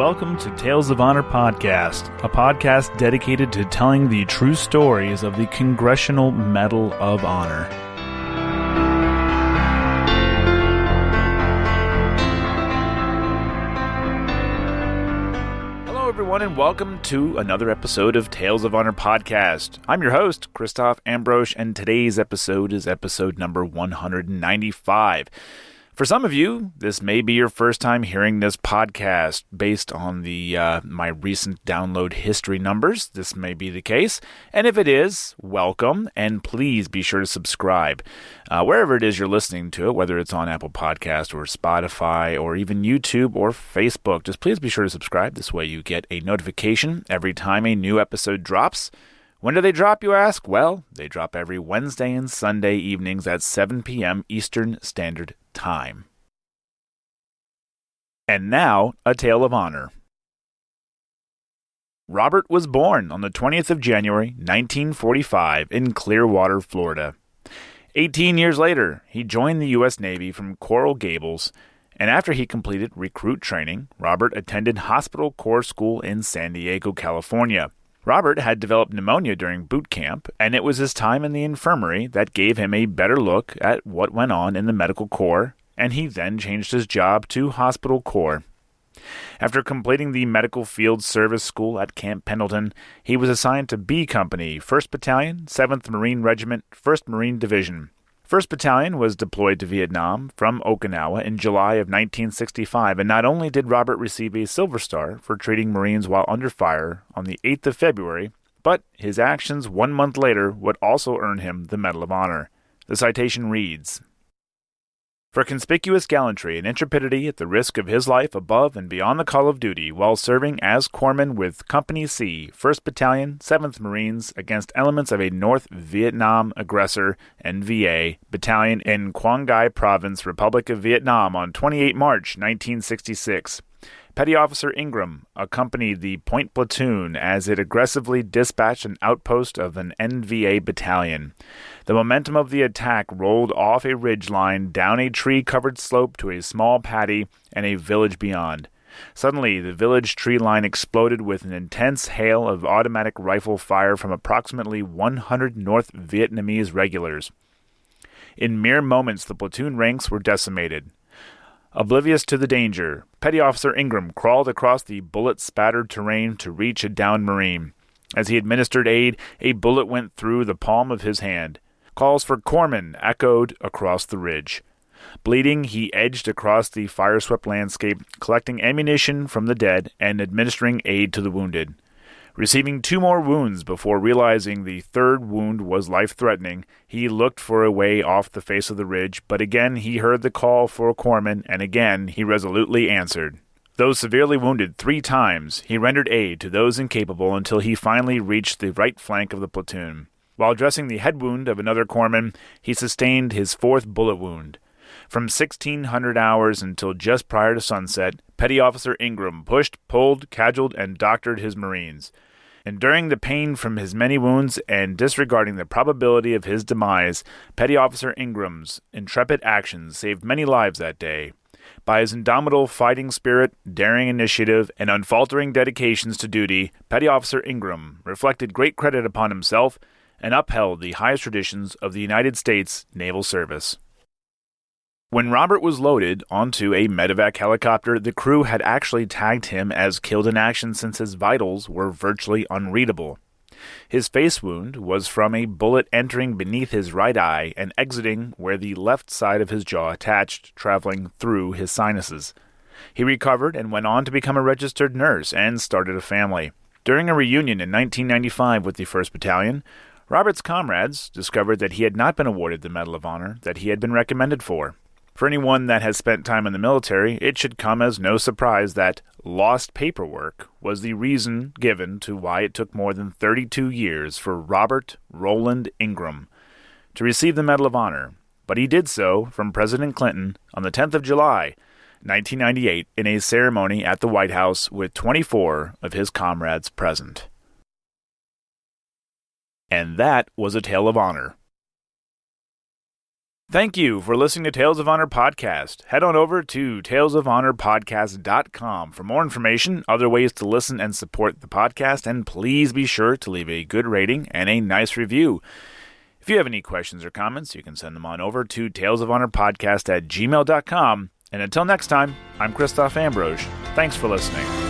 welcome to Tales of Honor Podcast, a podcast dedicated to telling the true stories of the Congressional Medal of Honor. Hello everyone and welcome to another episode of Tales of Honor Podcast. I'm your host, Christoph Ambrosch, and today's episode is episode number 195. For some of you, this may be your first time hearing this podcast. Based on my recent download history numbers, this may be the case. And if it is, welcome, and please be sure to subscribe. Wherever it is you're listening to it, whether it's on Apple Podcast or Spotify or even YouTube or Facebook, just please be sure to subscribe. This way you get a notification every time a new episode drops. When do they drop, you ask? Well, they drop every Wednesday and Sunday evenings at 7 p.m. Eastern Standard Time. And now, a tale of honor. Robert was born on the 20th of January, 1945, in Clearwater, Florida. 18 years later, he joined the U.S. Navy from Coral Gables, and after he completed recruit training, Robert attended Hospital Corps School in San Diego, California. Robert had developed pneumonia during boot camp, and it was his time in the infirmary that gave him a better look at what went on in the medical corps, and he then changed his job to Hospital Corps. After completing the Medical Field Service School at Camp Pendleton, he was assigned to B Company, 1st Battalion, 7th Marine Regiment, 1st Marine Division. 1st Battalion was deployed to Vietnam from Okinawa in July of 1965, and not only did Robert receive a Silver Star for treating Marines while under fire on the 8th of February, but his actions 1 month later would also earn him the Medal of Honor. The citation reads, "For conspicuous gallantry and intrepidity at the risk of his life above and beyond the call of duty while serving as corpsman with Company C, 1st Battalion, 7th Marines against elements of a North Vietnam aggressor NVA battalion in Quang Ngai Province, Republic of Vietnam on 28 March 1966. Petty Officer Ingram accompanied the Point Platoon as it aggressively dispatched an outpost of an NVA battalion. The momentum of the attack rolled off a ridge line, down a tree-covered slope to a small paddy and a village beyond. Suddenly, the village tree line exploded with an intense hail of automatic rifle fire from approximately 100 North Vietnamese regulars. In mere moments, the platoon ranks were decimated. Oblivious to the danger, Petty Officer Ingram crawled across the bullet-spattered terrain to reach a downed Marine. As he administered aid, a bullet went through the palm of his hand. Calls for corpsmen echoed across the ridge. Bleeding, he edged across the fire-swept landscape, collecting ammunition from the dead and administering aid to the wounded. Receiving 2 more wounds before realizing the 3rd wound was life-threatening, he looked for a way off the face of the ridge, but again he heard the call for a corpsman, and again he resolutely answered. Though severely wounded 3 times, he rendered aid to those incapable until he finally reached the right flank of the platoon. While dressing the head wound of another corpsman, he sustained his 4th bullet wound. From 1600 hours until just prior to sunset, Petty Officer Ingram pushed, pulled, cajoled, and doctored his Marines. Enduring the pain from his many wounds and disregarding the probability of his demise, Petty Officer Ingram's intrepid actions saved many lives that day. By his indomitable fighting spirit, daring initiative, and unfaltering dedications to duty, Petty Officer Ingram reflected great credit upon himself and upheld the highest traditions of the United States Naval Service. When Robert was loaded onto a medevac helicopter, the crew had actually tagged him as killed in action since his vitals were virtually unreadable. His face wound was from a bullet entering beneath his right eye and exiting where the left side of his jaw attached, traveling through his sinuses. He recovered and went on to become a registered nurse and started a family. During a reunion in 1995 with the 1st Battalion, Robert's comrades discovered that he had not been awarded the Medal of Honor that he had been recommended for. For anyone that has spent time in the military, it should come as no surprise that lost paperwork was the reason given to why it took more than 32 years for Robert Roland Ingram to receive the Medal of Honor, but he did so from President Clinton on the 10th of July, 1998, in a ceremony at the White House with 24 of his comrades present. And that was a tale of honor. Thank you for listening to Tales of Honor Podcast. Head on over to talesofhonorpodcast.com for more information, other ways to listen and support the podcast, and please be sure to leave a good rating and a nice review. If you have any questions or comments, you can send them on over to talesofhonorpodcast@gmail.com. And until next time, I'm Christoph Ambrose. Thanks for listening.